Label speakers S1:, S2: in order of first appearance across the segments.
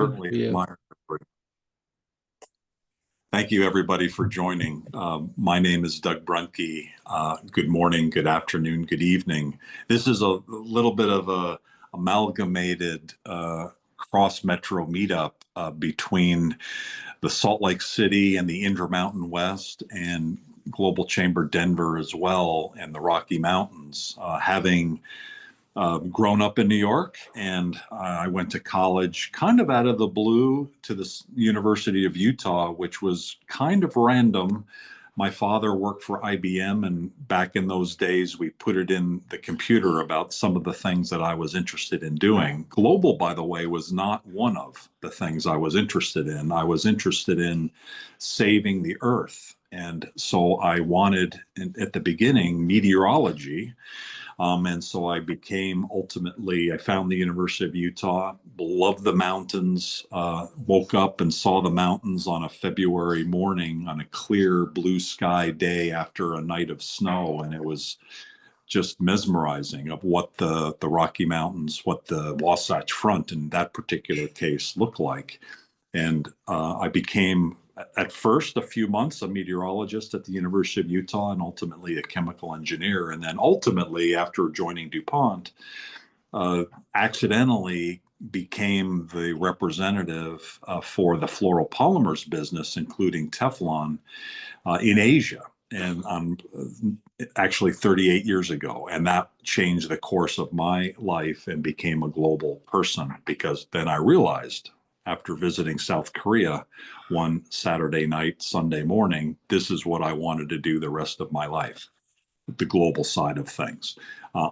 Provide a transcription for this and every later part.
S1: Certainly
S2: Yeah.
S1: admire. Thank you, everybody, for joining. My name is Doug Brunke. Good morning, good afternoon, good evening. This is a little bit of a amalgamated Cross Metro Meetup between the Salt Lake City and the Intermountain West and Global Chamber Denver as well, and the Rocky Mountains. Having grown up in New York, and I went to college kind of out of the blue to the University of Utah, which was kind of random. My father worked for IBM, and back in those days, we put it in the computer about some of the things that I was interested in doing. Global, by the way, was not one of the things I was interested in. I was interested in saving the Earth. And so I wanted, at the beginning, meteorology. And so I found the University of Utah, loved the mountains, woke up and saw the mountains on a February morning on a clear blue sky day after a night of snow. And it was just mesmerizing of what the Rocky Mountains, what the Wasatch Front in that particular case looked like. And I became, at first, a few months, a meteorologist at the University of Utah and ultimately a chemical engineer. And then ultimately, after joining DuPont, uh, accidentally became the representative for the fluoropolymers business, including Teflon, in Asia. And actually 38 years ago. And that changed the course of my life and became a global person because then I realized after visiting South Korea one Saturday night, Sunday morning, this is what I wanted to do the rest of my life, the global side of things.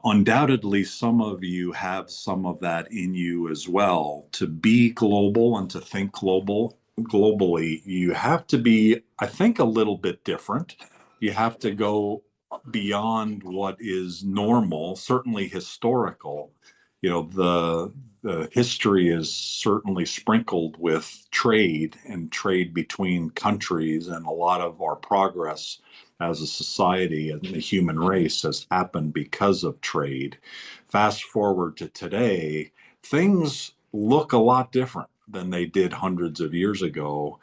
S1: Undoubtedly, some of you have some of that in you as well. To be global and to think globally, you have to be, I think, a little bit different. You have to go beyond what is normal, certainly historical. You know, the history is certainly sprinkled with trade and trade between countries, and a lot of our progress as a society and the human race has happened because of trade. Fast forward to today, things look a lot different than they did hundreds of years ago.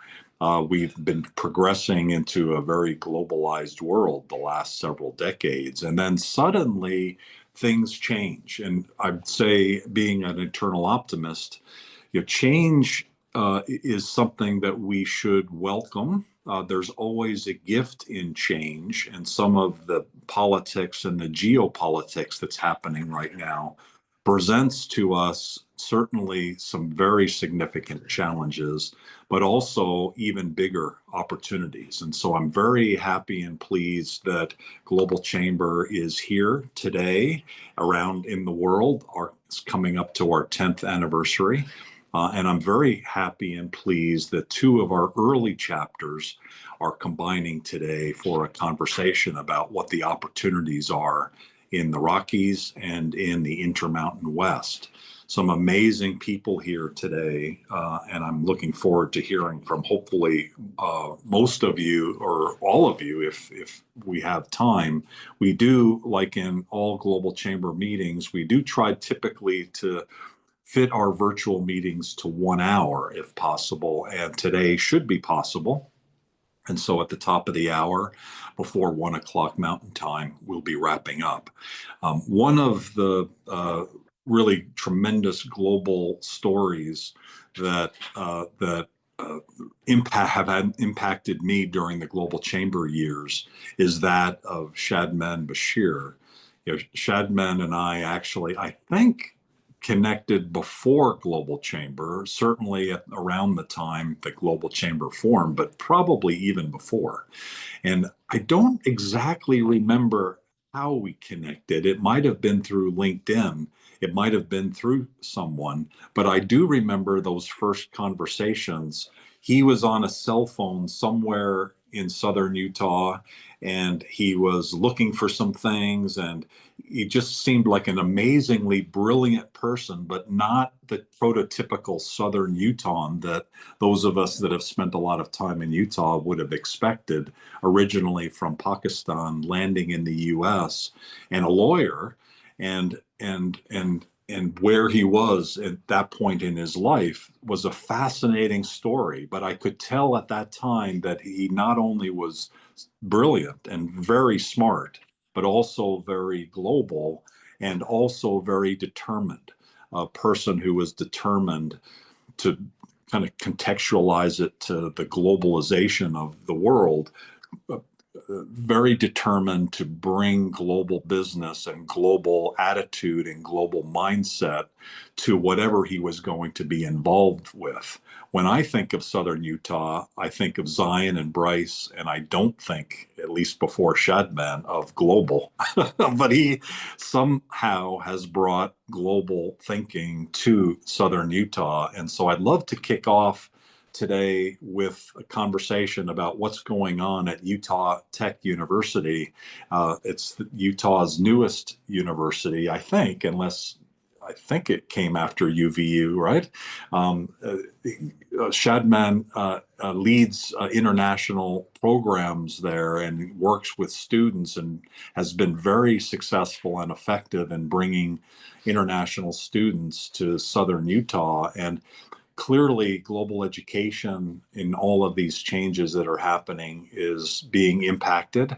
S1: We've been progressing into a very globalized world the last several decades, and then suddenly things change. And I'd say, being an eternal optimist, change is something that we should welcome. There's always a gift in change, and some of the politics and the geopolitics that's happening right now presents to us certainly some very significant challenges, but also even bigger opportunities. And so I'm very happy and pleased that Global Chamber is here today around in the world. It's coming up to our 10th anniversary. And I'm very happy and pleased that two of our early chapters are combining today for a conversation about what the opportunities are in the Rockies and in the Intermountain West. Some amazing people here today, and I'm looking forward to hearing from hopefully most of you or all of you if we have time. We do, like in all Global Chamber meetings, we do try typically to fit our virtual meetings to 1 hour if possible, and today should be possible. And so at the top of the hour, before 1 o'clock Mountain Time, we'll be wrapping up. One of the really tremendous global stories that have impacted me during the Global Chamber years is that of Shadman Bashir. Shadman and I actually, I think, connected before Global Chamber, certainly around the time that Global Chamber formed, but probably even before. And I don't exactly remember how we connected. It might have been through LinkedIn. It might have been through someone, but I do remember those first conversations. He was on a cell phone somewhere in southern Utah, and he was looking for some things, and he just seemed like an amazingly brilliant person, but not the prototypical southern Utahn that those of us that have spent a lot of time in Utah would have expected, originally from Pakistan, landing in the US, and a lawyer. And and where he was at that point in his life was a fascinating story. But I could tell at that time that he not only was brilliant and very smart, but also very global and also very determined. A person who was determined to kind of contextualize it to the globalization of the world, very determined to bring global business and global attitude and global mindset to whatever he was going to be involved with. When I think of Southern Utah, I think of Zion and Bryce, and I don't think, at least before Shadman, of global. But he somehow has brought global thinking to Southern Utah. And so I'd love to kick off today with a conversation about what's going on at Utah Tech University. It's Utah's newest university, I think, unless I think it came after UVU, right? Shadman leads international programs there and works with students and has been very successful and effective in bringing international students to Southern Utah. And clearly, global education in all of these changes that are happening is being impacted.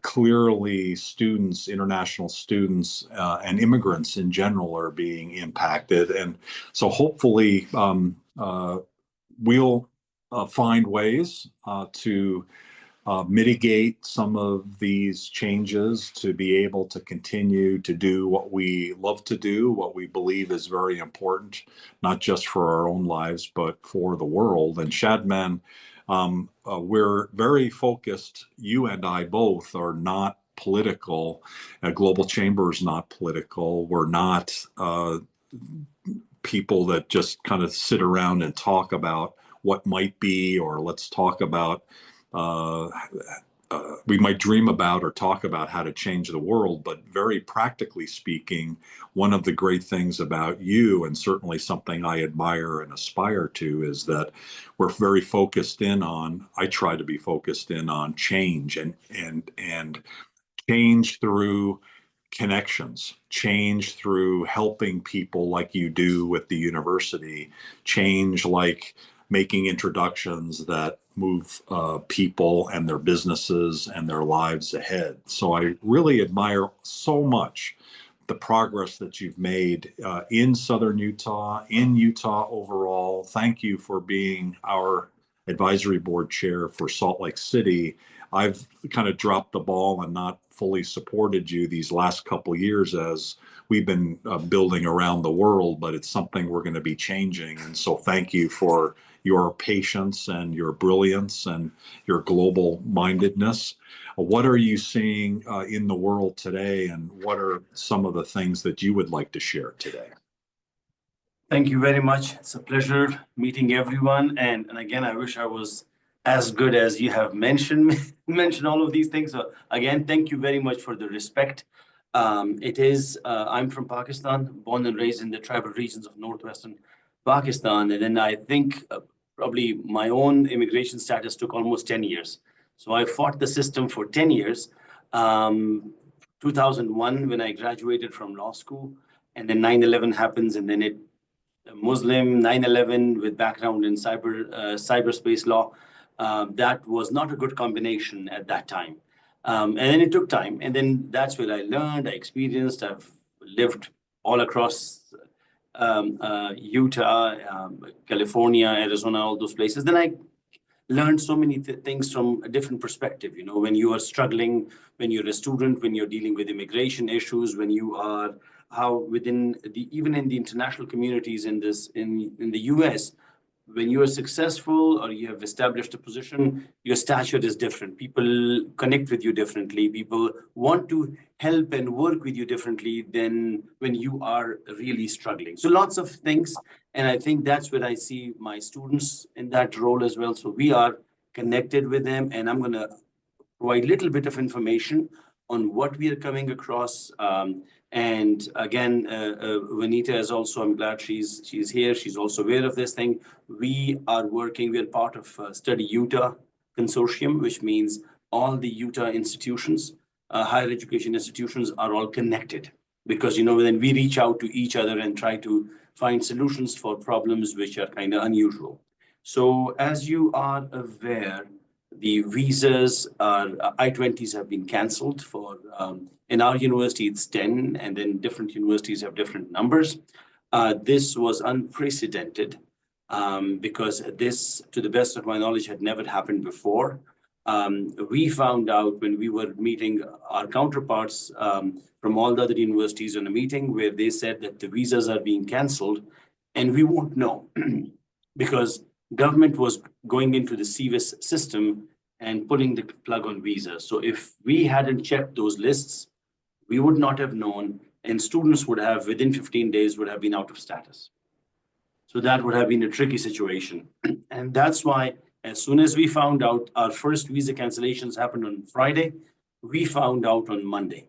S1: Clearly, students, international students, and immigrants in general are being impacted. And so hopefully, we'll find ways to mitigate some of these changes to be able to continue to do what we love to do, what we believe is very important, not just for our own lives, but for the world. And Shadman, we're very focused. You and I both are not political. Global Chamber is not political. We're not people that just kind of sit around and talk about what might be, or let's talk about uh, we might dream about or talk about how to change the world, but very practically speaking, one of the great things about you, and certainly something I admire and aspire to, is that we're very focused in on, I try to be focused in on change and change through connections, change through helping people like you do with the university, change like making introductions that move people and their businesses and their lives ahead. So I really admire so much the progress that you've made in Southern Utah, in Utah overall. Thank you for being our advisory board chair for Salt Lake City. I've kind of dropped the ball and not fully supported you these last couple of years as we've been building around the world, but it's something we're going to be changing. And so thank you for your patience and your brilliance and your global mindedness. What are you seeing in the world today, and what are some of the things that you would like to share today?
S2: Thank you very much. It's a pleasure meeting everyone. And again, I wish I was as good as you have mentioned mentioned all of these things. So again, thank you very much for the respect. I'm from Pakistan, born and raised in the tribal regions of northwestern Pakistan. And then I think probably my own immigration status took almost 10 years. So I fought the system for 10 years. 2001, when I graduated from law school, and then 9/11 happens, and then Muslim 9/11 with background in cyberspace law. That was not a good combination at that time. And then it took time. And then that's where I learned, I experienced, I've lived all across Utah, California, Arizona, all those places. Then I learned so many things from a different perspective. You know, when you are struggling, when you're a student, when you're dealing with immigration issues, when you are how within the even in the international communities in the US, when you are successful or you have established a position, your stature is different. People connect with you differently. People want to help and work with you differently than when you are really struggling. So lots of things. And I think that's where I see my students in that role as well. So we are connected with them, and I'm going to provide a little bit of information on what we are coming across. And again, Vanita is also, I'm glad she's here. She's also aware of this thing. We are working, we're part of Study Utah Consortium, which means all the Utah institutions, higher education institutions are all connected. because, you know, then we reach out to each other and try to find solutions for problems which are kind of unusual. So as you are aware, the visas are I-20s have been cancelled for in our university it's 10, and then different universities have different numbers. This was unprecedented because this, to the best of my knowledge, had never happened before. We found out when we were meeting our counterparts from all the other universities in a meeting where they said that the visas are being cancelled, and we won't know because government was going into the CVIS system and pulling the plug on visas. So if we hadn't checked those lists, we would not have known, and students would have, within 15 days, would have been out of status. So that would have been a tricky situation. And that's why, as soon as we found out, our first visa cancellations happened on Friday, we found out on Monday.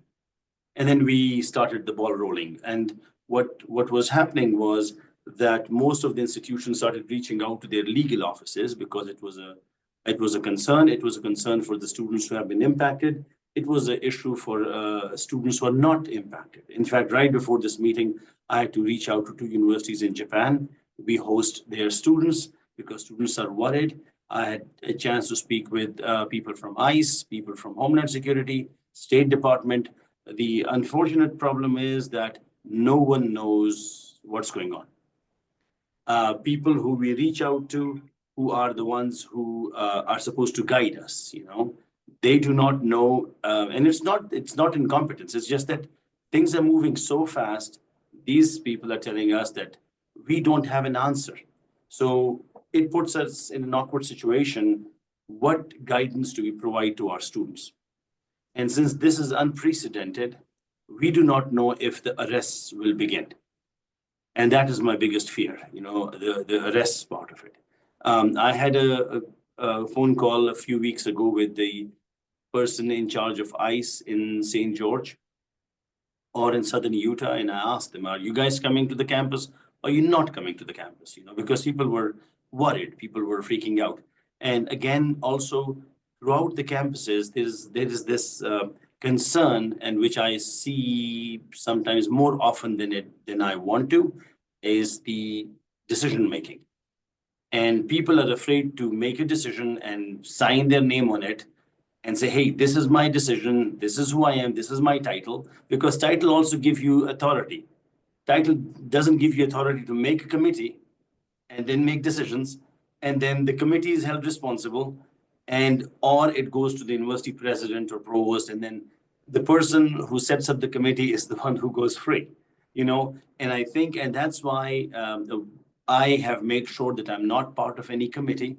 S2: And then we started the ball rolling. And what was happening was that most of the institutions started reaching out to their legal offices because it was a concern. It was a concern for the students who have been impacted. It was an issue for students who are not impacted. In fact, right before this meeting, I had to reach out to 2 universities in Japan. We host their students because students are worried. I had a chance to speak with people from ICE, people from Homeland Security, State Department. The unfortunate problem is that no one knows what's going on. People who we reach out to, who are the ones who are supposed to guide us, you know, they do not know, and it's not incompetence. It's just that things are moving so fast. These people are telling us that we don't have an answer. So it puts us in an awkward situation. What guidance do we provide to our students? And since this is unprecedented, we do not know if the arrests will begin. And that is my biggest fear, you know, the arrests part of it. I had a phone call a few weeks ago with the person in charge of ICE in St. George or in Southern Utah, and I asked them, are you guys coming to the campus? Or are you not coming to the campus? You know, because people were worried, people were freaking out. And again, also throughout the campuses, there is this concern, and which I see sometimes more often than I want to, is the decision making. And people are afraid to make a decision and sign their name on it and say, hey, this is my decision, this is who I am, this is my title, because title also gives you authority. Title doesn't give you authority to make a committee and then make decisions, and then the committee is held responsible, and or it goes to the university president or provost, and then the person who sets up the committee is the one who goes free, you know. And I think, and that's why I have made sure that I'm not part of any committee,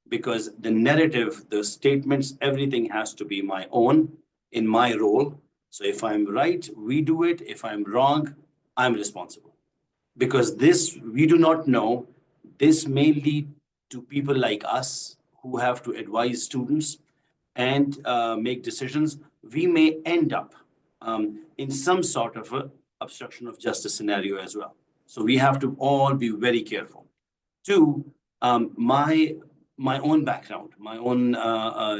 S2: because the narrative, the statements, everything has to be my own in my role. So if I'm right, we do it. If I'm wrong, I'm responsible. Because this, we do not know, this may lead to people like us who have to advise students and make decisions. We may end up in some sort of a obstruction of justice scenario as well. So we have to all be very careful. Two, my own background, my own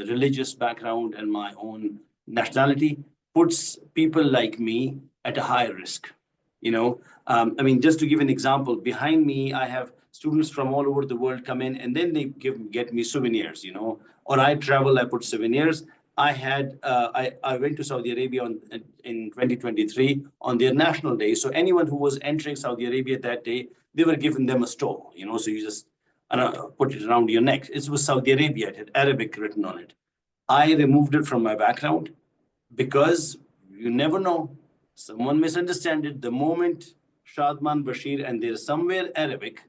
S2: religious background, and my own nationality puts people like me at a higher risk. You know, I mean, just to give an example, behind me, I have students from all over the world come in, and then they get me souvenirs, you know, or I travel, I put souvenirs. I went to Saudi Arabia in 2023 on their national day. So anyone who was entering Saudi Arabia that day, they were giving them a stole, you know, so you just put it around your neck. It was Saudi Arabia, it had Arabic written on it. I removed it from my background because you never know. Someone misunderstand it. The moment Shadman, Bashir, and there's somewhere Arabic,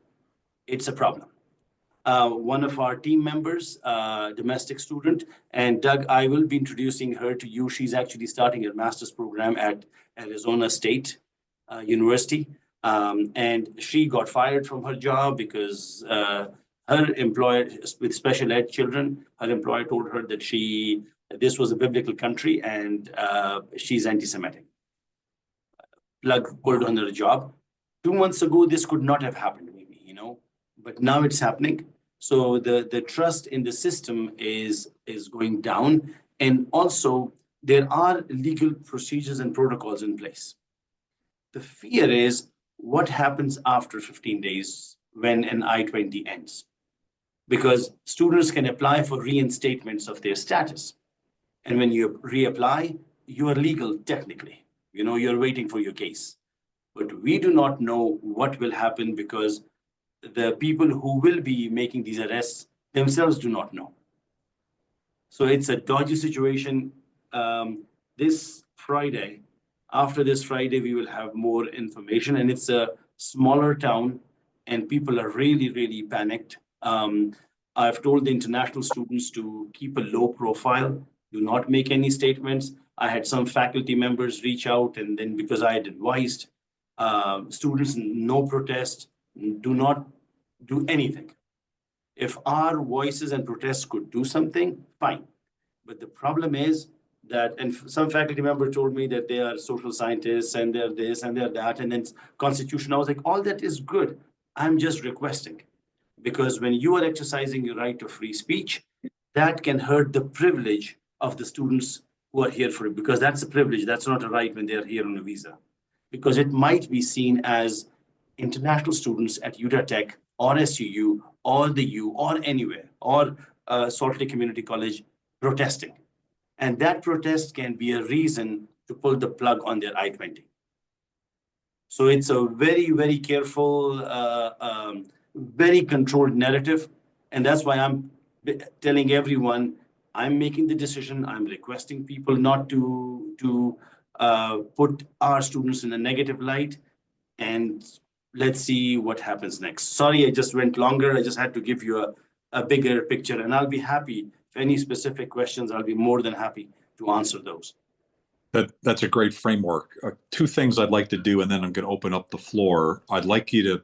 S2: it's a problem. One of our team members, domestic student, and Doug, I will be introducing her to you. She's actually starting her master's program at Arizona State University. And she got fired from her job because her employer, with special ed children, her employer told her that this was a biblical country and she's anti-Semitic. Plug pulled on her job. 2 months ago, this could not have happened, maybe, you know, but now it's happening. So the trust in the system is going down. And also there are legal procedures and protocols in place. The fear is what happens after 15 days when an I-20 ends. Because students can apply for reinstatements of their status. And when you reapply, you are legal technically. You know, you're waiting for your case. But we do not know what will happen because the people who will be making these arrests themselves do not know. So it's a dodgy situation. This Friday, after this Friday, we will have more information, and it's a smaller town and people are really, really panicked. I've told the international students to keep a low profile, do not make any statements. I had some faculty members reach out, and then because I had advised students, no protest, do not do anything. If our voices and protests could do something, fine. But the problem is that, and some faculty member told me that they are social scientists and they're this and they're that, and then constitution. I was like, all that is good. I'm just requesting. Because when you are exercising your right to free speech, that can hurt the privilege of the students who are here for it, because that's a privilege. That's not a right when they're here on a visa. Because it might be seen as international students at Utah Tech or SUU or the U or anywhere, or Salt Lake Community College protesting. And that protest can be a reason to pull the plug on their I-20. So it's a very, very careful, very controlled narrative. And that's why I'm telling everyone, I'm making the decision. I'm requesting people not to put our students in a negative light. And let's see what happens next. Sorry, I just went longer. I just had to give you a bigger picture, and I'll be happy. If any specific questions, I'll be more than happy to answer those.
S1: That's a great framework. Two things I'd like to do, and then I'm going to open up the floor. I'd like you to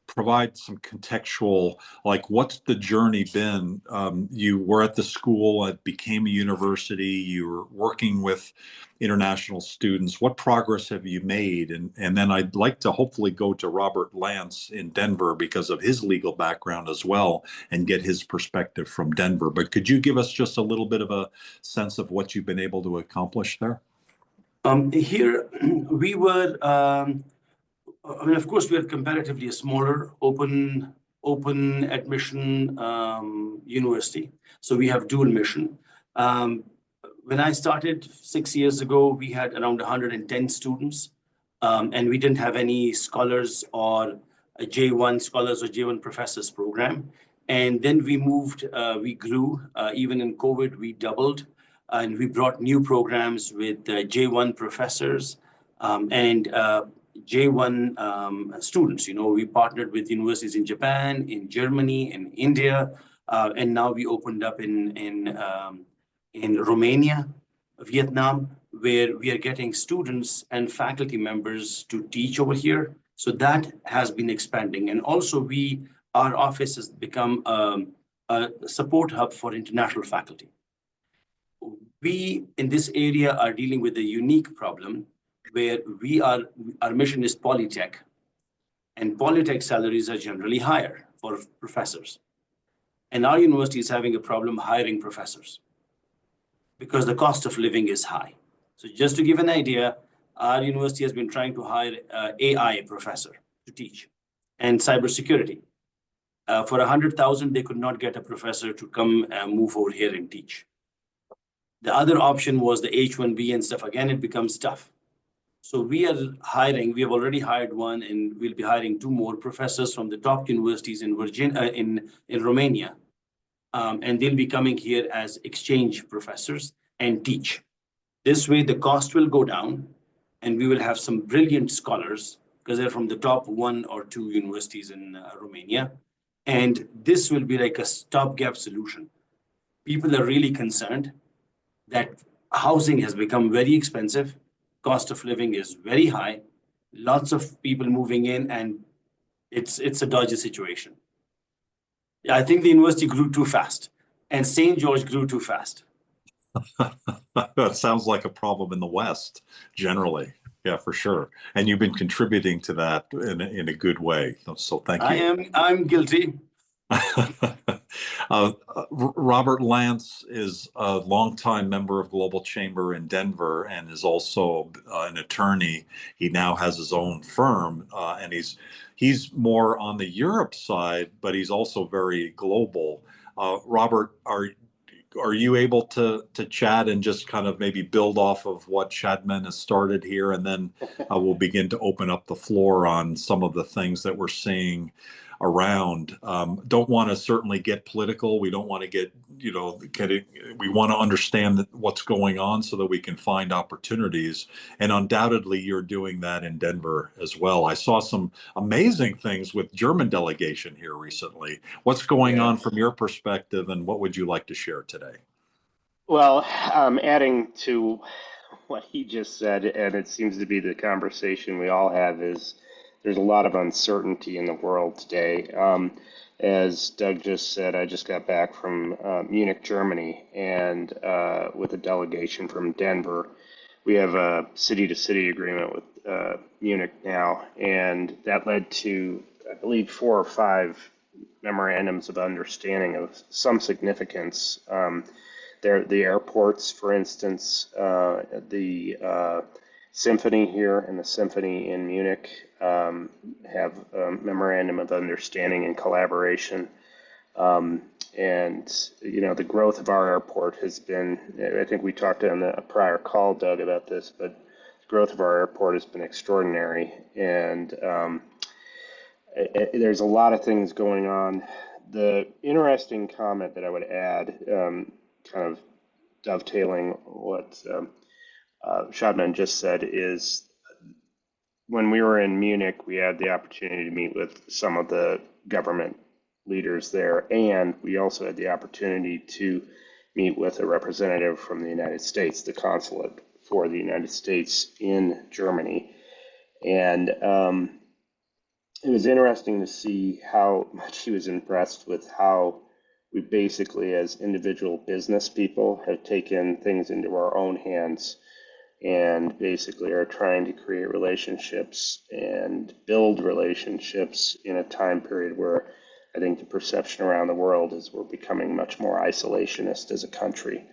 S1: provide some contextual, like what's the journey been? You were at the school, it became a university, you were working with international students. What progress have you made? And then I'd like to hopefully go to Robert Lance in Denver because of his legal background as well and get his perspective from Denver. But could you give us just a little bit of a sense of what you've been able to accomplish there?
S2: Here we were, I mean, of course, we are comparatively a smaller open admission university. So we have dual mission. When I started 6 years ago, we had around 110 students, and we didn't have any scholars or a J1 scholars or J1 professors program. And then we moved, we grew, even in COVID, we doubled. And we brought new programs with J1 professors and J1 students. You know, we partnered with universities in Japan, in Germany, in India, and now we opened up in Romania, Vietnam, where we are getting students and faculty members to teach over here. So that has been expanding. And also our office has become a support hub for international faculty. We in this area are dealing with a unique problem where our mission is Polytech, and Polytech salaries are generally higher for professors. And our university is having a problem hiring professors because the cost of living is high. So just to give an idea, our university has been trying to hire an AI professor to teach and cybersecurity. For 100,000, they could not get a professor to come and move over here and teach. The other option was the H-1B and stuff. Again, it becomes tough. So we are hiring, we have already hired one, and we'll be hiring 2 more professors from the top universities in Romania. And they'll be coming here as exchange professors and teach. This way, the cost will go down, and we will have some brilliant scholars because they're from the top 1 or 2 universities in Romania. And this will be like a stopgap solution. People are really concerned that housing has become very expensive, cost of living is very high, lots of people moving in, and it's a dodgy situation. Yeah, I think the university grew too fast, and St. George grew too fast.
S1: That sounds like a problem in the West, generally. Yeah, for sure. And you've been contributing to that in a good way. So thank you.
S2: I'm guilty.
S1: Robert Lance is a longtime member of Global Chamber in Denver and is also an attorney. He now has his own firm, and he's more on the Europe side, but he's also very global. Robert, are you able to chat and just kind of maybe build off of what Shadman has started here, and then we'll begin to open up the floor on some of the things that we're seeing around. Don't want to certainly get political. We don't want to get, we want to understand what's going on so that we can find opportunities. And undoubtedly, you're doing that in Denver as well. I saw some amazing things with German delegation here recently. What's going on from your perspective, and what would you like to share today?
S3: Well, adding to what he just said, and it seems to be the conversation we all have, is there's a lot of uncertainty in the world today. As Doug just said, I just got back from Munich, Germany, and with a delegation from Denver. We have a city-to-city agreement with Munich now, and that led to, I believe, 4 or 5 memorandums of understanding of some significance. The airports, for instance, the Symphony here and the Symphony in Munich have a memorandum of understanding and collaboration. And, the growth of our airport has been, I think we talked on a prior call, Doug, about this, but the growth of our airport has been extraordinary. And there's a lot of things going on. The interesting comment that I would add, kind of dovetailing what Shadman just said, is when we were in Munich, we had the opportunity to meet with some of the government leaders there, and we also had the opportunity to meet with a representative from the United States, the consulate for the United States in Germany. And it was interesting to see how much he was impressed with how we basically, as individual business people, have taken things into our own hands and basically are trying to create relationships and build relationships in a time period where I think the perception around the world is we're becoming much more isolationist as a country.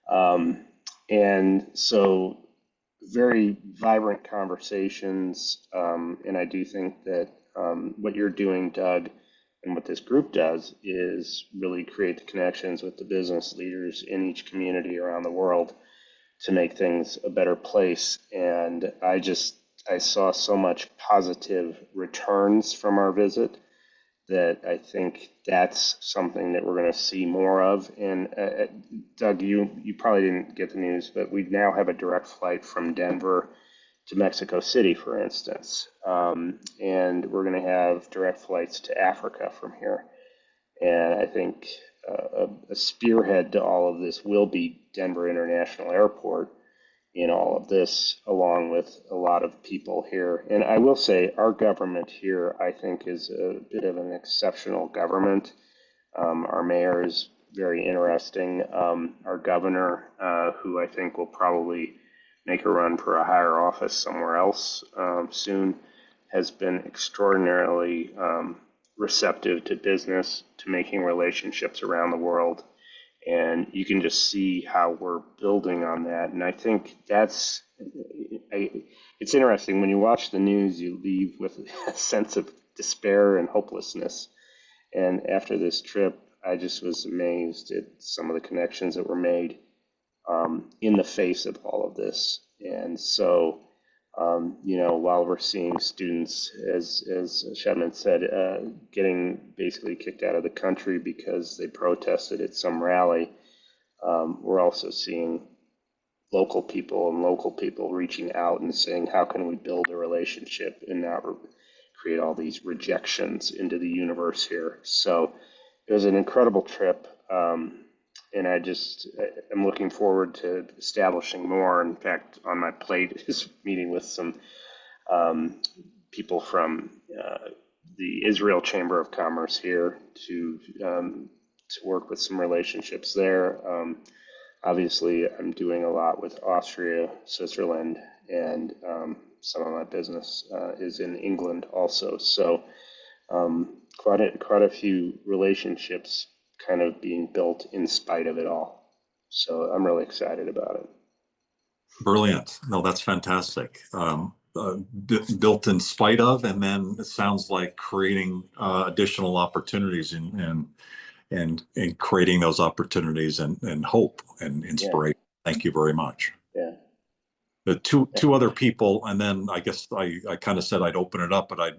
S3: And so very vibrant conversations. And I do think that what you're doing, Doug, and what this group does is really create the connections with the business leaders in each community around the world to make things a better place. And I saw so much positive returns from our visit that I think that's something that we're going to see more of. And Doug, you probably didn't get the news, but we now have a direct flight from Denver to Mexico City, for instance. And we're going to have direct flights to Africa from here. And I think a spearhead to all of this will be Denver International Airport in all of this, along with a lot of people here. And I will say our government here, I think, is a bit of an exceptional government. Our mayor is very interesting. Our governor, who I think will probably make a run for a higher office somewhere else soon, has been extraordinarily receptive to business, to making relationships around the world. And you can just see how we're building on that. And I think it's interesting. When you watch the news, you leave with a sense of despair and hopelessness. And after this trip, I just was amazed at some of the connections that were made in the face of all of this. And so, while we're seeing students, as Shadman said, getting basically kicked out of the country because they protested at some rally, we're also seeing local people reaching out and saying, how can we build a relationship and not create all these rejections into the universe here? So it was an incredible trip. And I'm looking forward to establishing more. In fact, on my plate is meeting with some people from the Israel Chamber of Commerce here to work with some relationships there. Obviously, I'm doing a lot with Austria, Switzerland, and some of my business is in England also. So quite a few relationships kind of being built in spite of it all. So I'm really excited about it.
S1: Brilliant. No, that's fantastic. Built in spite of, and then it sounds like creating additional opportunities and creating those opportunities and hope and
S3: Yeah,
S1: inspiration. Thank you very much.
S3: yeah,
S1: The two other people, and then I guess I kind of said I'd open it up, but I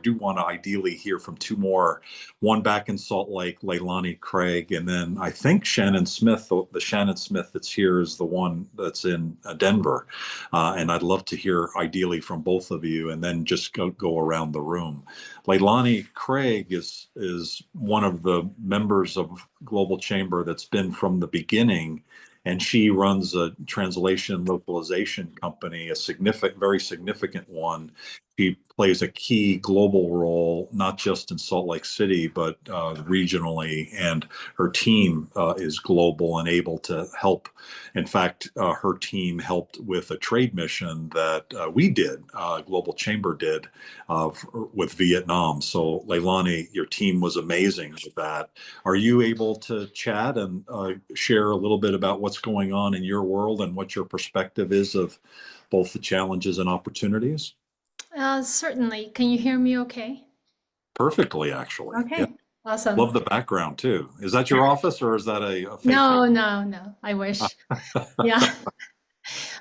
S1: do want to ideally hear from two more. One back in Salt Lake, Leilani Craig, and then I think Shannon Smith. The Shannon Smith that's here is the one that's in Denver, and I'd love to hear ideally from both of you, and then just go around the room. Leilani Craig is one of the members of Global Chamber that's been from the beginning, and she runs a translation localization company, a very significant one. She plays a key global role, not just in Salt Lake City, but regionally. And her team is global and able to help. In fact, her team helped with a trade mission that we did, Global Chamber did, with Vietnam. So, Leilani, your team was amazing with that. Are you able to chat and share a little bit about what's going on in your world and what your perspective is of both the challenges and opportunities?
S4: Certainly. Can you hear me okay?
S1: Perfectly, actually. Yeah.
S4: Okay, awesome.
S1: Love the background too. Is that your office or is that a fake
S4: No, I wish. Yeah.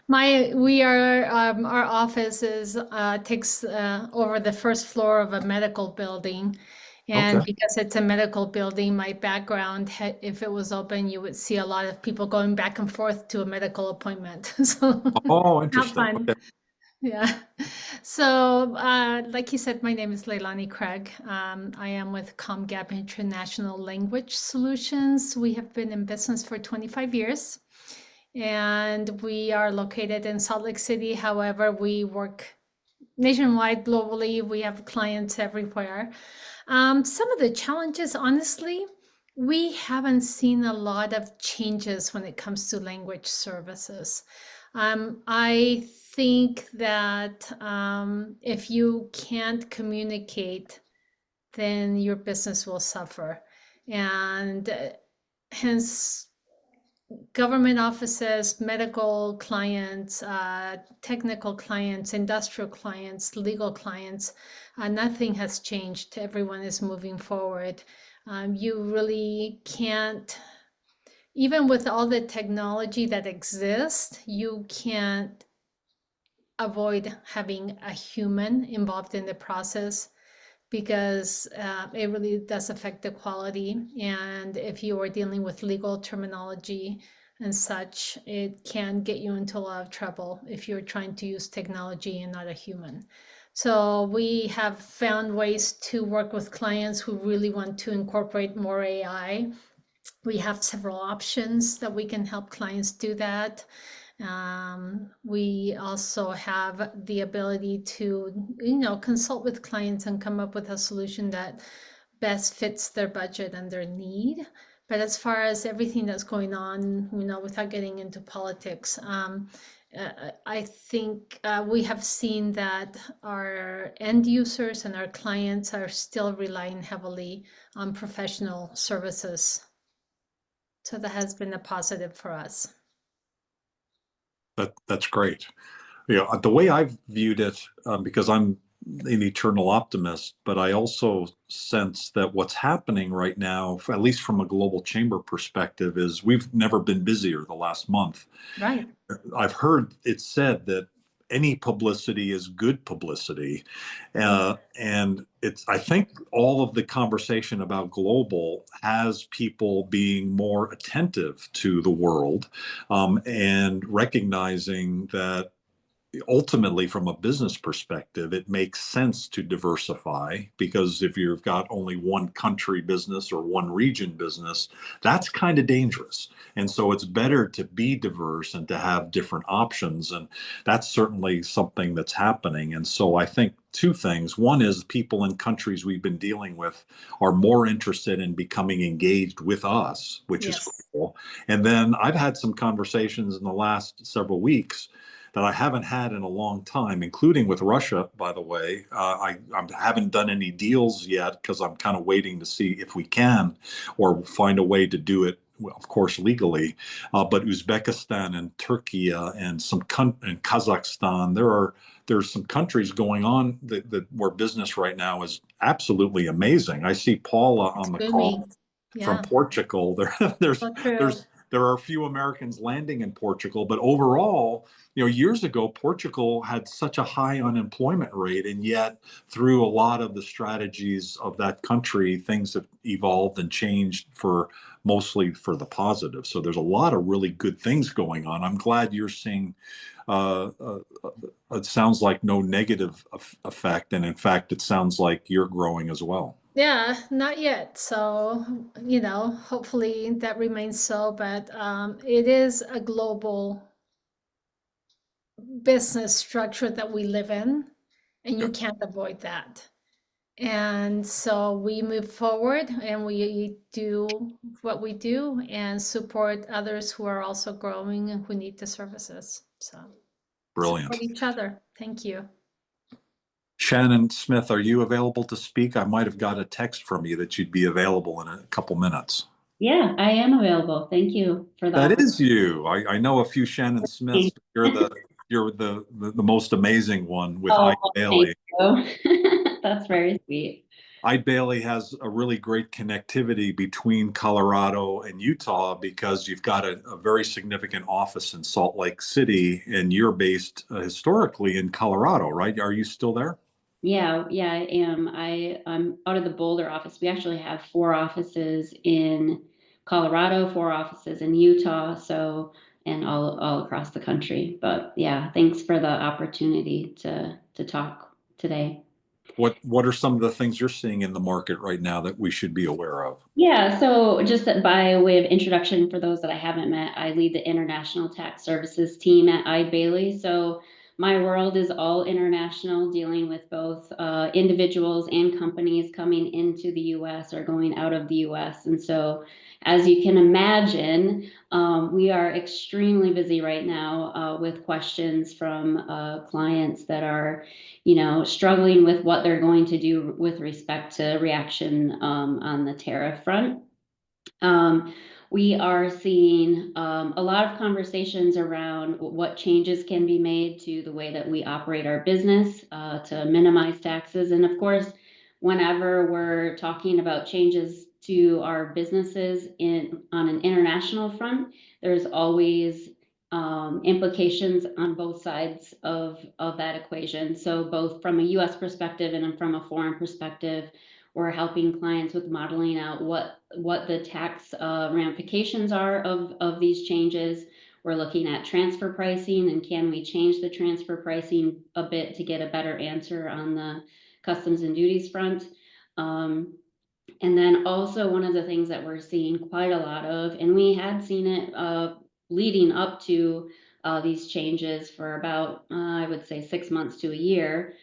S4: Our office takes over the first floor of a medical building. And
S1: Okay.
S4: because it's a medical building, my background, if it was open, you would see a lot of people going back and forth to a medical appointment. So
S1: Oh,
S4: not
S1: interesting.
S4: fun.
S1: Okay.
S4: Yeah. So, like you said, my name is Leilani Craig. I am with ComGap International Language Solutions. We have been in business for 25 years, and we are located in Salt Lake City. However, we work nationwide, globally. We have clients everywhere. Some of the challenges, honestly, we haven't seen a lot of changes when it comes to language services. I think that if you can't communicate, then your business will suffer. And hence, government offices, medical clients, technical clients, industrial clients, legal clients, nothing has changed. Everyone is moving forward. You really can't, even with all the technology that exists, you can't avoid having a human involved in the process, because it really does affect the quality. And if you are dealing with legal terminology and such, it can get you into a lot of trouble if you're trying to use technology and not a human. So we have found ways to work with clients who really want to incorporate more AI. We have several options that we can help clients do that. We also have the ability to, consult with clients and come up with a solution that best fits their budget and their need. But as far as everything that's going on, without getting into politics, I think we have seen that our end users and our clients are still relying heavily on professional services. So that has been a positive for us.
S1: That's great. The way I've viewed it, because I'm an eternal optimist, but I also sense that what's happening right now, at least from a global chamber perspective, is we've never been busier the last month.
S4: Right.
S1: I've heard it said that any publicity is good publicity. And I think all of the conversation about global has people being more attentive to the world, and recognizing that ultimately, from a business perspective, it makes sense to diversify, because if you've got only one country business or one region business, that's kind of dangerous. And so it's better to be diverse and to have different options. And that's certainly something that's happening. And so I think two things. One is people in countries we've been dealing with are more interested in becoming engaged with us, which is
S4: Yes.
S1: cool. And then I've had some conversations in the last several weeks that I haven't had in a long time, including with Russia, by the way. I haven't done any deals yet because I'm kind of waiting to see if we can or find a way to do it, of course, legally. But Uzbekistan and Turkey and and Kazakhstan, there's some countries going on that where business right now is absolutely amazing. I see Paula on the call from
S4: Yeah,
S1: Portugal. There's
S4: so true.
S1: there are a few Americans landing in Portugal, but overall, years ago, Portugal had such a high unemployment rate, and yet through a lot of the strategies of that country, things have evolved and changed for mostly for the positive. So there's a lot of really good things going on. I'm glad you're seeing it sounds like no negative effect, and in fact, it sounds like you're growing as well.
S4: Yeah, not yet. So, hopefully that remains so, but it is a global business structure that we live in, and you
S1: Yep.
S4: can't avoid that. And so we move forward and we do what we do and support others who are also growing and who need the services. So
S1: Brilliant.
S4: support each other. Thank you.
S1: Shannon Smith, are you available to speak? I might have got a text from you that you'd be available in a couple minutes.
S5: Yeah, I am available. Thank you for the
S1: That is you. I know a few Shannon Smiths.
S5: opportunity.
S1: You're the most amazing one with
S5: Oh,
S1: Ike Bailey.
S5: thank you. That's very sweet.
S1: Ike Bailey has a really great connectivity between Colorado and Utah because you've got a very significant office in Salt Lake City, and you're based historically in Colorado, right? Are you still there?
S5: Yeah, I am. I'm out of the Boulder office. We actually have 4 offices in Colorado, 4 offices in Utah, and all across the country. But yeah, thanks for the opportunity to talk today.
S1: What are some of the things you're seeing in the market right now that we should be aware of?
S5: Yeah, so just by way of introduction, for those that I haven't met, I lead the International Tax Services team at Ide Bailey. So my world is all international, dealing with both individuals and companies coming into the US or going out of the US. And so, as you can imagine, we are extremely busy right now with questions from clients that are struggling with what they're going to do with respect to reaction on the tariff front. We are seeing a lot of conversations around what changes can be made to the way that we operate our business to minimize taxes. And of course, whenever we're talking about changes to our businesses on an international front, there's always implications on both sides of that equation. So both from a US perspective and from a foreign perspective, we're helping clients with modeling out what the tax ramifications are of these changes. We're looking at transfer pricing, and can we change the transfer pricing a bit to get a better answer on the customs and duties front. And then also one of the things that we're seeing quite a lot of, and we had seen it leading up to these changes for about, I would say 6 months to a year,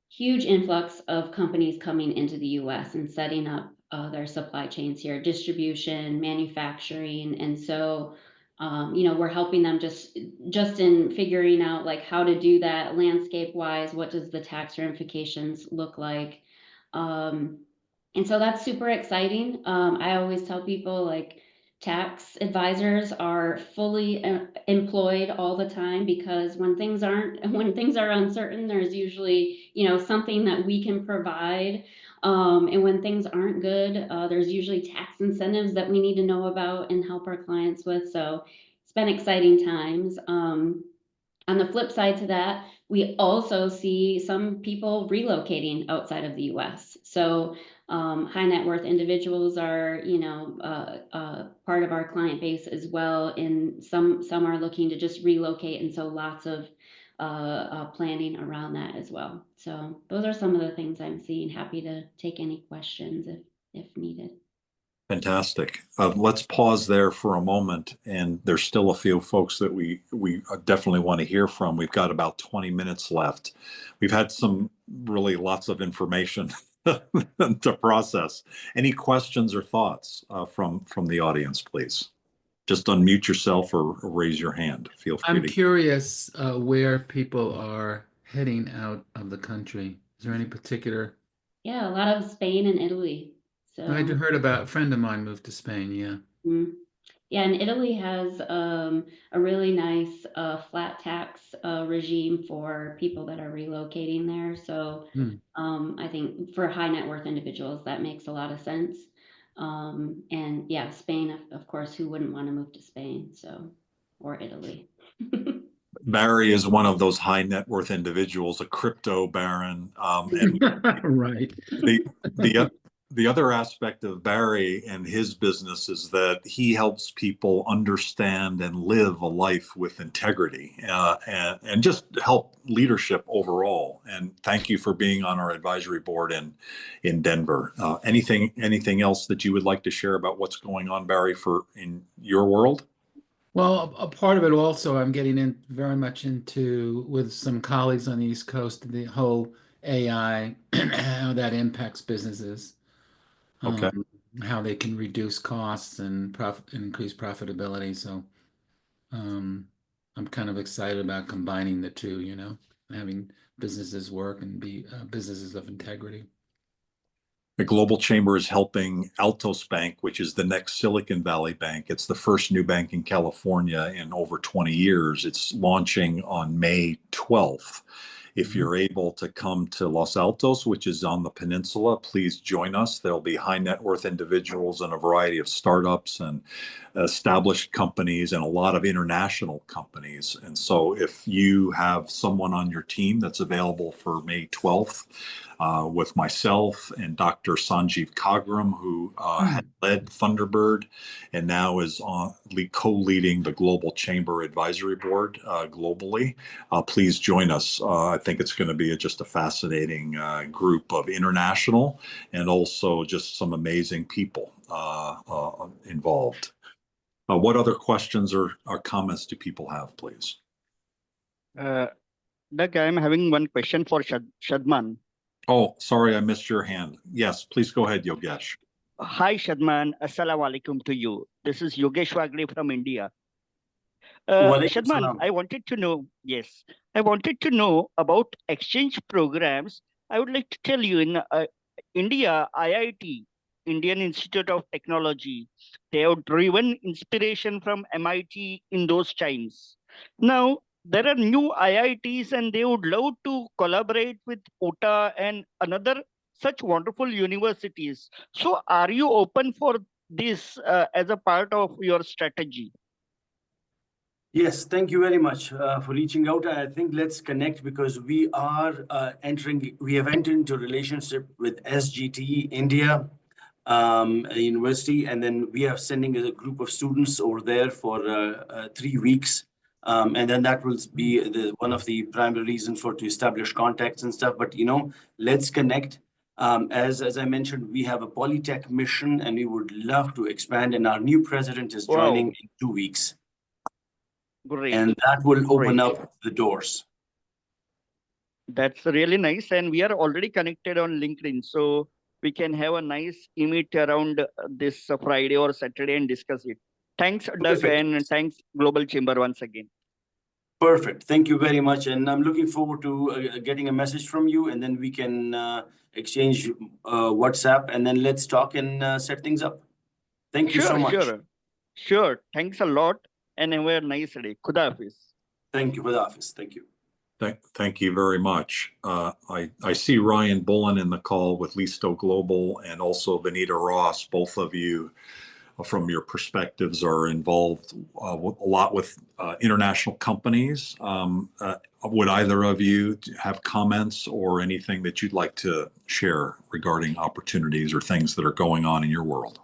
S5: huge influx of companies coming into the US and setting up their supply chains here, distribution, manufacturing. And so, we're helping them just in figuring out like how to do that landscape wise. What does the tax ramifications look like? And so that's super exciting. I always tell people like tax advisors are fully employed all the time, because when things are uncertain, there's usually, something that we can provide. And when things aren't good, there's usually tax incentives that we need to know about and help our clients with. So it's been exciting times. On the flip side to that, we also see some people relocating outside of the US. So high net worth individuals are, part of our client base as well. And some are looking to just relocate. And so lots of planning around that as well. So those are some of the things I'm seeing. Happy to take any questions if needed.
S1: Fantastic. Let's pause there for a moment. And there's still a few folks that we definitely want to hear from. We've got about 20 minutes left. We've had really lots of information to process. Any questions or thoughts from the audience, please? just unmute yourself or raise your hand. Feel free
S6: I'm
S1: to.
S6: curious where people are heading out of the country. Is there any particular?
S5: Yeah, a lot of Spain and Italy. So
S6: I heard about a friend of mine moved to Spain. Yeah.
S5: mm. Yeah, and Italy has a really nice flat tax regime for people that are relocating there. So
S6: Hmm.
S5: I think for high net worth individuals, that makes a lot of sense. And yeah, Spain, of course, who wouldn't want to move to Spain? So, or Italy.
S1: Barry is one of those high net worth individuals, a crypto baron, and
S6: Right.
S1: the other aspect of Barry and his business is that he helps people understand and live a life with integrity, and just help leadership overall. And thank you for being on our advisory board in Denver. Anything else that you would like to share about what's going on, Barry, in your world?
S6: Well, a part of it also, I'm getting in very much into with some colleagues on the East Coast, the whole AI, how that impacts businesses,
S1: Okay.
S6: how they can reduce costs and increase profitability. So I'm kind of excited about combining the two, having businesses work and be businesses of integrity.
S1: The Global Chamber is helping Altos Bank, which is the next Silicon Valley bank. It's the first new bank in California in over 20 years. It's launching on May 12th. If you're able to come to Los Altos, which is on the peninsula, please join us. There'll be high net worth individuals and a variety of startups and established companies and a lot of international companies. And so if you have someone on your team that's available for May 12th, with myself and Dr. Sanjeev Kagram, who had led Thunderbird and now is co-leading the Global Chamber Advisory Board globally. Please join us. I think it's going to be just a fascinating group of international and also just some amazing people involved. What other questions or comments do people have, please?
S7: Doug, I'm having one question for Shadman.
S1: Oh, sorry, I missed your hand. Yes, please go ahead, Yogesh.
S7: Hi, Shadman. Assalamu alaikum to you. This is Yogesh Wagre from India.
S2: Walaikum
S7: Shadman,
S2: salam.
S7: I wanted to know about exchange programs. I would like to tell you in India, IIT, Indian Institute of Technology, they have driven inspiration from MIT in those times. Now, there are new IITs and they would love to collaborate with OTA and another such wonderful universities. So are you open for this as a part of your strategy?
S2: Yes, thank you very much for reaching out. I think let's connect because we have entered into a relationship with SGT India University, and then we are sending a group of students over there for 3 weeks. And then that will be one of the primary reasons to establish contacts and stuff. But, let's connect. As I mentioned, we have a Polytech mission and we would love to expand. And our new president is joining in 2 weeks.
S7: Great.
S2: And that will open up the doors.
S7: That's really nice. And we are already connected on LinkedIn. So we can have a nice meet around this Friday or Saturday and discuss it. Thanks, Doug, and thanks, Global Chamber, once again.
S2: Perfect. Thank you very much. And I'm looking forward to getting a message from you, and then we can exchange WhatsApp, and then let's talk and set things up. Thank you so much.
S7: Sure. Thanks a lot. And have a nice day. Khuda Hafiz.
S2: Thank you. Khuda Hafiz. Thank you.
S1: Thank you very much. I see Ryan Bullen in the call with Listo Global and also Vanita Ross. Both of you, from your perspectives, are involved a lot with international companies. Would either of you have comments or anything that you'd like to share regarding opportunities or things that are going on in your world?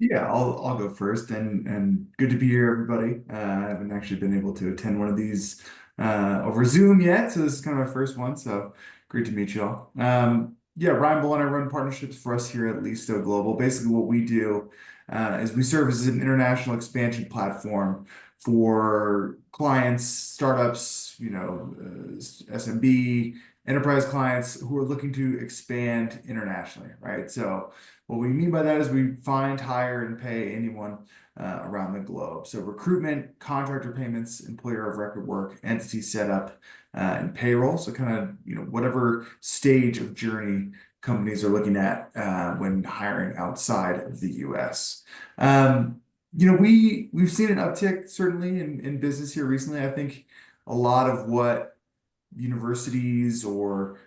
S8: Yeah, I'll go first, and good to be here, everybody. I haven't actually been able to attend one of these over Zoom yet, so this is kind of my first one. So great to meet y'all. Yeah, Ryan Bull and I run partnerships for us here at Listo Global. Basically, what we do is we serve as an international expansion platform for clients, startups, SMB, enterprise clients who are looking to expand internationally, right? So what we mean by that is we find, hire, and pay anyone around the globe. So recruitment, contractor payments, employer of record work, entity setup, and payroll. So kind of, you know, whatever stage of journey companies are looking at when hiring outside of the US. You know, we've seen an uptick certainly in business here recently. I think a lot of what universities or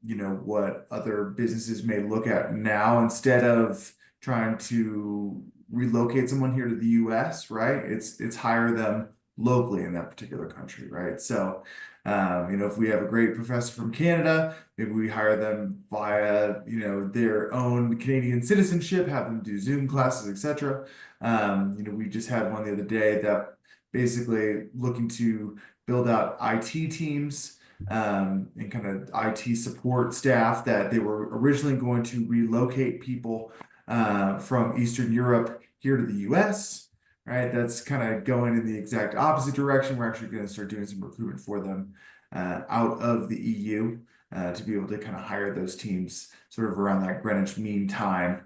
S8: you know, what other businesses may look at now, instead of trying to relocate someone here to the US, right? It's hire them locally in that particular country, right? So you know, if we have a great professor from Canada, maybe we hire them via, you know, their own Canadian citizenship, have them do Zoom classes, etc. You know, we just had one the other day that basically looking to build out IT teams and kind of IT support staff, that they were originally going to relocate people from Eastern Europe here to the US, right? That's kind of going in the exact opposite direction. We're actually going to start doing some recruitment for them out of the EU to be able to kind of hire those teams sort of around that Greenwich Mean Time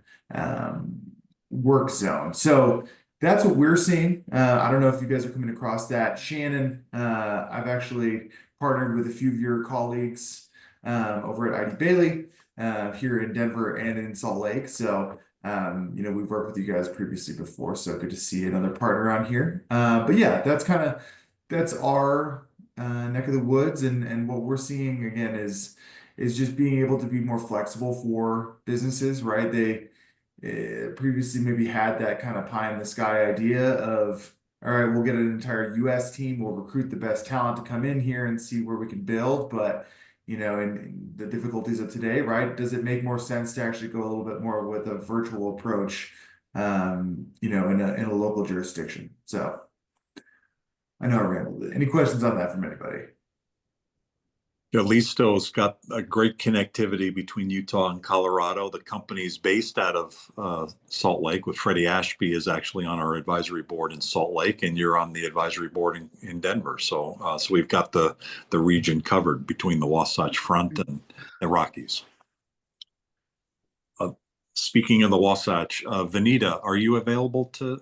S8: work zone. So that's what we're seeing. I don't know if you guys are coming across that. Shannon, I've actually partnered with a few of your colleagues over at ID Bailey here in Denver and in Salt Lake. So, you know, we've worked with you guys previously before, so good to see another partner on here. But yeah, that's our neck of the woods, and what we're seeing again is just being able to be more flexible for businesses, right? They previously maybe had that kind of pie in the sky idea of, all right, we'll get an entire US team, we'll recruit the best talent to come in here and see where we can build. But, you know, in the difficulties of today, right, does it make more sense to actually go a little bit more with a virtual approach, you know, in a local jurisdiction? So I know I rambled. Any questions on that from anybody?
S1: Listo's got a great connectivity between Utah and Colorado. The company's based out of Salt Lake, with Freddie Ashby is actually on our advisory board in Salt Lake, and you're on the advisory board in Denver. So we've got the region covered between the Wasatch Front and the Rockies. Speaking of the Wasatch, Vanita, are you available to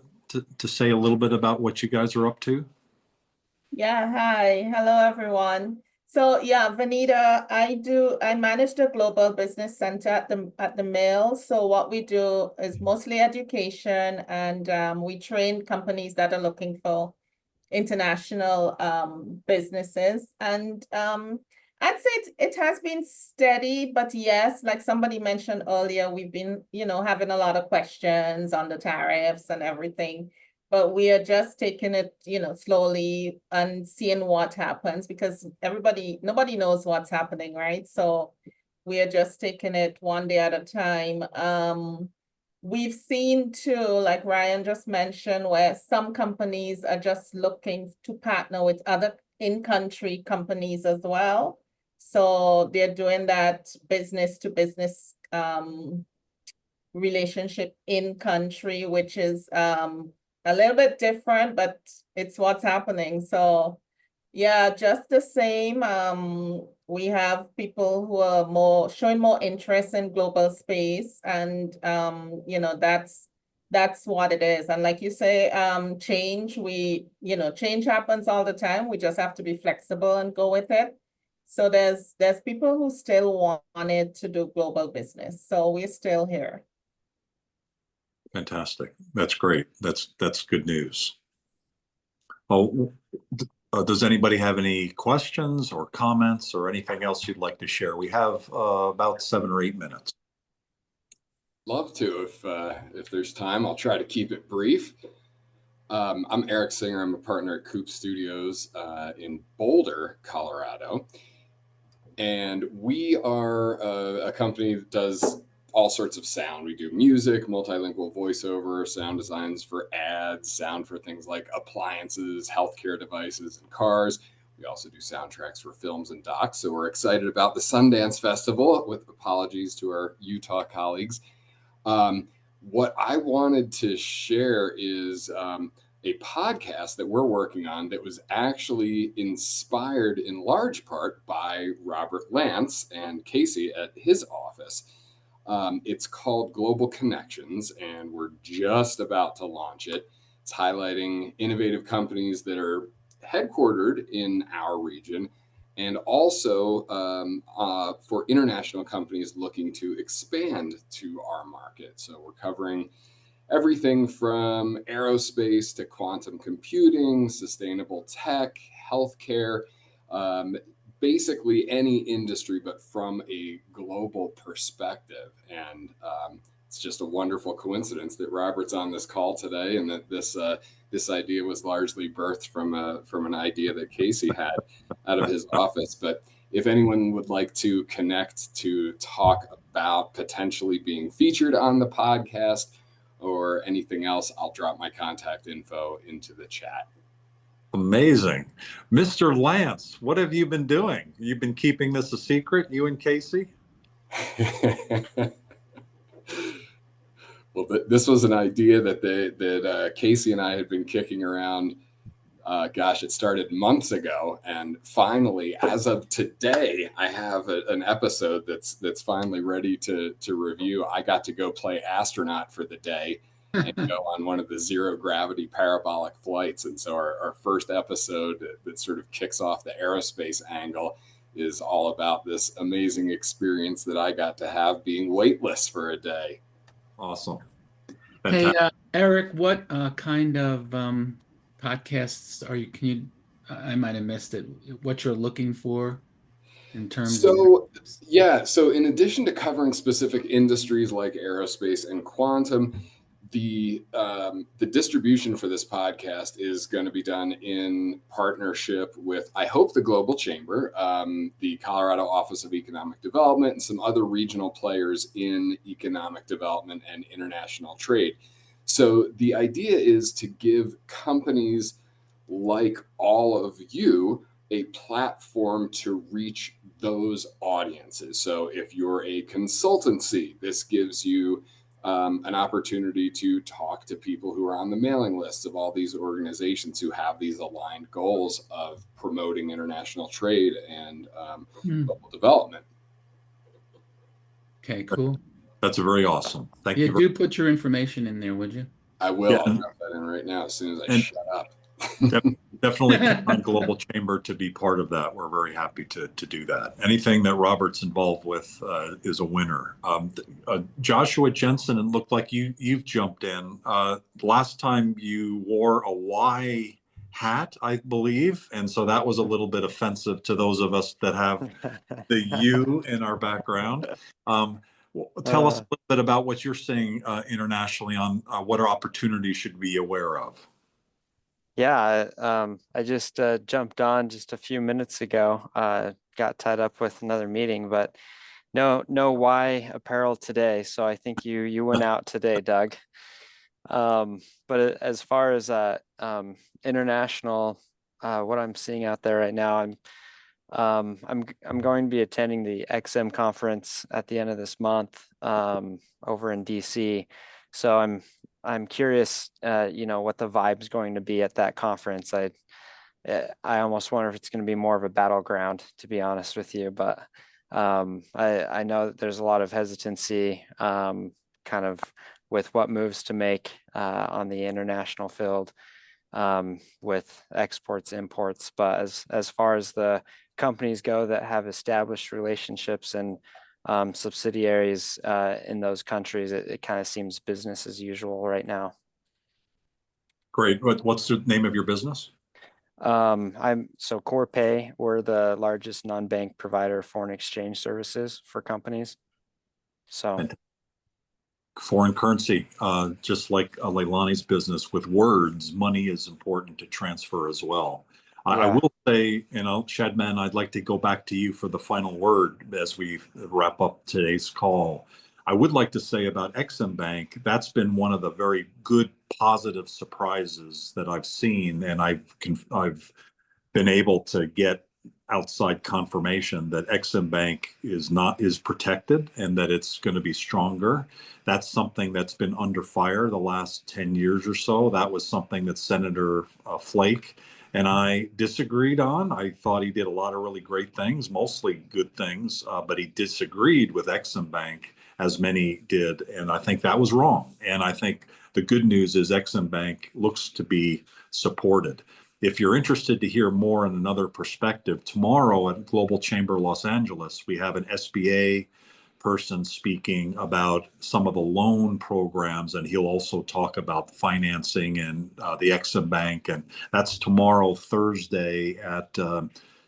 S1: say a little bit about what you guys are up to?
S9: Yeah, hi. Hello, everyone. So yeah, Vanita, I manage the Global Business Center at the Mill. So what we do is mostly education, and we train companies that are looking for international businesses. And I'd say it has been steady, but yes, like somebody mentioned earlier, we've been, you know, having a lot of questions on the tariffs and everything. But we are just taking it, you know, slowly and seeing what happens, because nobody knows what's happening, right? So we are just taking it one day at a time. We've seen too, like Ryan just mentioned, where some companies are just looking to partner with other in-country companies as well. So they're doing that business to business relationship in country, which is a little bit different, but it's what's happening. So yeah, just the same. We have people who are showing more interest in global space, and you know, that's what it is. And like you say, change happens all the time. We just have to be flexible and go with it. So there's people who still wanted to do global business. So we're still here.
S1: Fantastic. That's great. That's good news. Oh, does anybody have any questions or comments or anything else you'd like to share? We have about 7 or 8 minutes.
S10: Love to. If there's time, I'll try to keep it brief. I'm Eric Singer. I'm a partner at Coop Studios in Boulder, Colorado. And we are a company that does all sorts of sound. We do music, multilingual voiceover, sound designs for ads, sound for things like appliances, healthcare devices, and cars. We also do soundtracks for films and docs. So we're excited about the Sundance Festival, with apologies to our Utah colleagues. What I wanted to share is a podcast that we're working on that was actually inspired in large part by Robert Lance and Casey at his office. It's called Global Connections, and we're just about to launch it. It's highlighting innovative companies that are headquartered in our region, and also for international companies looking to expand to our market. So we're covering everything from aerospace to quantum computing, sustainable tech, healthcare, basically any industry, but from a global perspective. And it's just a wonderful coincidence that Robert's on this call today, and that this idea was largely birthed from an idea that Casey had out of his office. But if anyone would like to connect to talk about potentially being featured on the podcast or anything else, I'll drop my contact info into the chat.
S1: Amazing. Mr. Lance, what have you been doing? You've been keeping this a secret, you and Casey?
S10: Well, this was an idea that Casey and I had been kicking around. Gosh, it started months ago, and finally, as of today, I have an episode that's finally ready to review. I got to go play astronaut for the day and go on one of the zero gravity parabolic flights. And so our first episode that sort of kicks off the aerospace angle is all about this amazing experience that I got to have being weightless for a day.
S1: Awesome.
S6: Hey, Eric, what kind of podcasts are you? Can you? I might have missed it. What you're looking for in terms of?
S10: So in addition to covering specific industries like aerospace and quantum, the distribution for this podcast is going to be done in partnership with, I hope, the Global Chamber, the Colorado Office of Economic Development, and some other regional players in economic development and international trade. So the idea is to give companies like all of you a platform to reach those audiences. So if you're a consultancy, this gives you an opportunity to talk to people who are on the mailing lists of all these organizations who have these aligned goals of promoting international trade and global development.
S6: Okay, cool.
S1: That's very awesome. Thank you.
S6: Do put your information in there, would you?
S10: I will. Yeah. I'll drop that in right now as soon as I shut up.
S1: Definitely on Global Chamber to be part of that. We're very happy to do that. Anything that Robert's involved with is a winner. Joshua Jensen, it looked like you've jumped in. Last time you wore a Y hat, I believe, and so that was a little bit offensive to those of us that have the U in our background. Tell us a little bit about what you're seeing internationally on what our opportunities should be aware of.
S11: Yeah, I just jumped on just a few minutes ago. Got tied up with another meeting, but no Y apparel today. So I think you went out today, Doug. But as far as international, what I'm seeing out there right now, I'm going to be attending the XM conference at the end of this month over in DC. So I'm curious, what the vibe's going to be at that conference. I almost wonder if it's going to be more of a battleground, to be honest with you. But I know that there's a lot of hesitancy, kind of with what moves to make on the international field with exports, imports. But as far as the companies go that have established relationships and subsidiaries in those countries, it kind of seems business as usual right now.
S1: Great. What's the name of your business?
S11: Corpay, we're the largest non-bank provider of foreign exchange services for companies. So
S1: foreign currency, just like Leilani's business, with words, money is important to transfer as well. Yeah. I will say, Shadman, I'd like to go back to you for the final word as we wrap up today's call. I would like to say about XM Bank, that's been one of the very good, positive surprises that I've seen, and I've been able to get outside confirmation that Exim Bank is protected and that it's going to be stronger. That's something that's been under fire the last 10 years or so. That was something that Senator Flake and I disagreed on. I thought he did a lot of really great things, mostly good things, but he disagreed with Exim Bank, as many did, and I think that was wrong. And I think the good news is Exim Bank looks to be supported. If you're interested to hear more in another perspective, tomorrow at Global Chamber Los Angeles, we have an SBA person speaking about some of the loan programs, and he'll also talk about financing and the Exim Bank, and that's tomorrow, Thursday at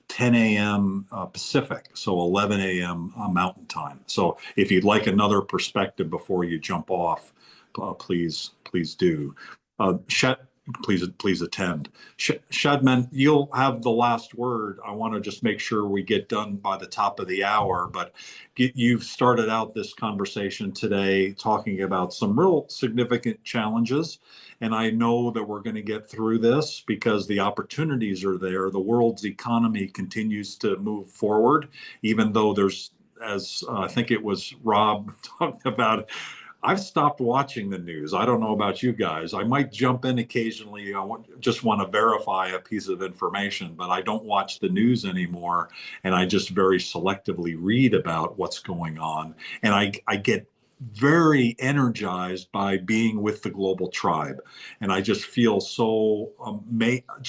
S1: 10 a.m. Pacific, so 11 a.m. Mountain Time. So if you'd like another perspective before you jump off, please do. Please attend. Shadman, you'll have the last word. I want to just make sure we get done by the top of the hour, but you've started out this conversation today talking about some real significant challenges. And I know that we're going to get through this because the opportunities are there. The world's economy continues to move forward, even though there's, as I think it was Rob talked about, I've stopped watching the news. I don't know about you guys. I might jump in occasionally. Just want to verify a piece of information, but I don't watch the news anymore. And I just very selectively read about what's going on. And I get very energized by being with the global tribe. And I just feel so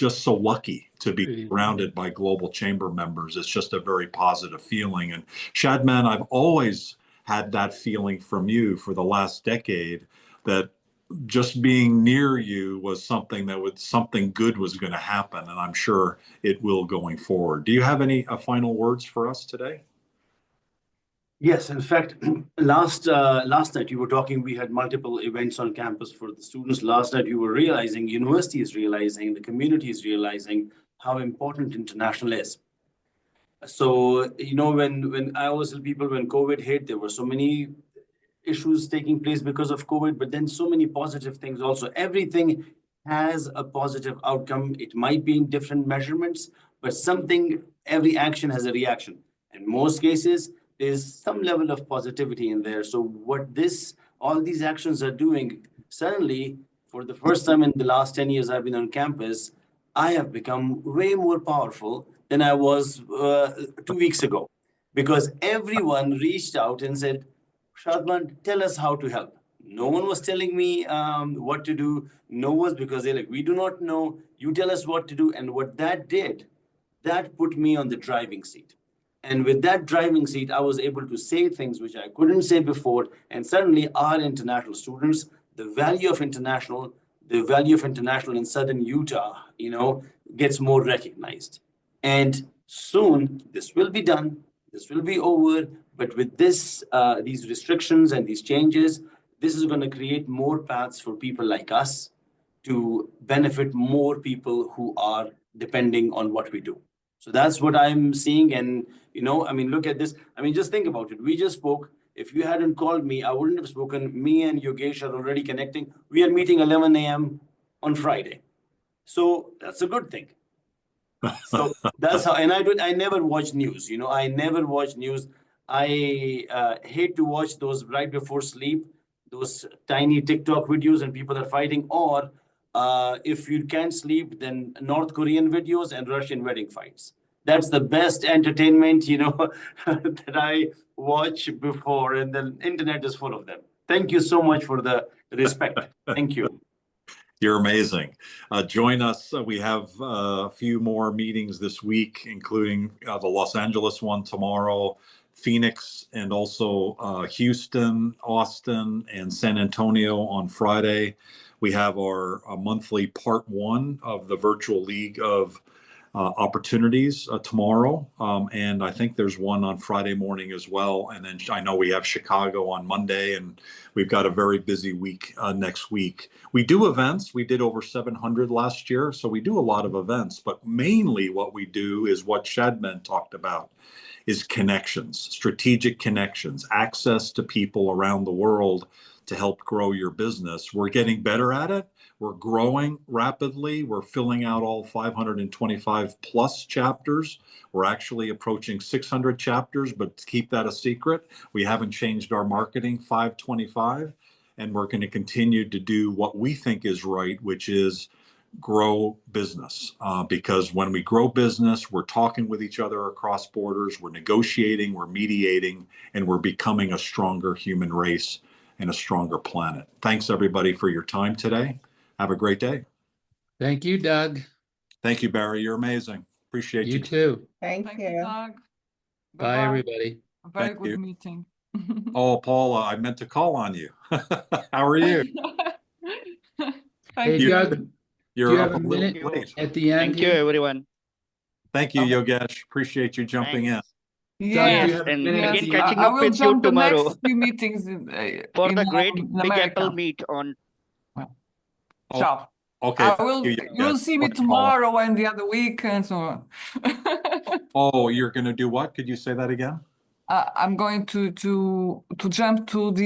S1: so lucky to be surrounded by global chamber members. It's just a very positive feeling. And Shadman, I've always had that feeling from you for the last decade, that just being near you was something something good was going to happen, and I'm sure it will going forward. Do you have any final words for us today?
S2: Yes, in fact, last night you were talking, we had multiple events on campus for the students. Last night you were realizing, university is realizing, the community is realizing how important international is. So, when I always tell people, when COVID hit, there were so many issues taking place because of COVID, but then so many positive things also. Everything has a positive outcome. It might be in different measurements, but every action has a reaction. In most cases, there's some level of positivity in there. So what all these actions are doing, suddenly, for the first time in the last 10 years I've been on campus, I have become way more powerful than I was 2 weeks ago, because everyone reached out and said, Shadman, tell us how to help. No one was telling me what to do. No one, because they're like, we do not know. You tell us what to do. And what that did, that put me on the driving seat. And with that driving seat, I was able to say things which I couldn't say before. And suddenly our international students, the value of international in Southern Utah, gets more recognized. And soon this will be done. This will be over. But with these restrictions and these changes, this is going to create more paths for people like us to benefit more people who are depending on what we do. So that's what I'm seeing. And, look at this. Just think about it. We just spoke. If you hadn't called me, I wouldn't have spoken. Me and Yogesh are already connecting. We are meeting 11 a.m. on Friday. So that's a good thing. So that's how, and I never watch news. I never watch news. I hate to watch those right before sleep, those tiny TikTok videos and people are fighting, or if you can't sleep, then North Korean videos and Russian wedding fights. That's the best entertainment, that I watch before, and the internet is full of them. Thank you so much for the respect. Thank you.
S1: You're amazing. Join us. We have a few more meetings this week, including the Los Angeles one tomorrow, Phoenix, and also Houston, Austin, and San Antonio on Friday. We have our monthly part 1 of the Virtual League of Opportunities tomorrow. And I think there's one on Friday morning as well. And then I know we have Chicago on Monday, and we've got a very busy week next week. We do events. We did over 700 last year. So we do a lot of events, but mainly what we do is what Shadman talked about, is connections, strategic connections, access to people around the world to help grow your business. We're getting better at it. We're growing rapidly. We're filling out all 525 plus chapters. We're actually approaching 600 chapters, but to keep that a secret, we haven't changed our marketing 525. And we're going to continue to do what we think is right, which is grow business. Because when we grow business, we're talking with each other across borders, we're negotiating, we're mediating, and we're becoming a stronger human race and a stronger planet. Thanks everybody for your time today. Have a great day.
S6: Thank you, Doug.
S1: Thank you, Barry. You're amazing. Appreciate
S6: You
S1: you.
S6: too.
S9: Thank you.
S12: Doug.
S6: Bye, everybody.
S12: A very
S1: Thank
S12: good
S1: you.
S12: meeting.
S1: Oh, Paula, I meant to call on you. How are you?
S12: Thank
S6: Hey,
S12: you.
S6: Doug, do
S1: You're
S6: you
S1: up
S6: have a
S1: a little
S6: minute
S1: late.
S6: at the end
S7: Thank you,
S6: here?
S7: everyone.
S1: Thank you, Yogesh. Appreciate you jumping in.
S7: Thanks.
S6: Doug, do
S12: Yes,
S6: you have a
S7: And
S6: minute at
S12: yes.
S7: again,
S6: the end?
S7: catching
S12: I
S7: up
S12: will
S7: with you
S12: jump the
S7: tomorrow
S12: next few meetings
S7: for the great
S12: in
S7: Big Apple
S12: America.
S7: meet on.
S1: Oh,
S12: Ciao.
S1: okay.
S12: I will.
S1: Thank
S12: You will
S1: Yogesh.
S12: see me
S1: Go ahead, Paula.
S12: tomorrow and the other week and so on.
S1: Oh, you're going to do what? Could you say that again?
S12: I'm going to jump to the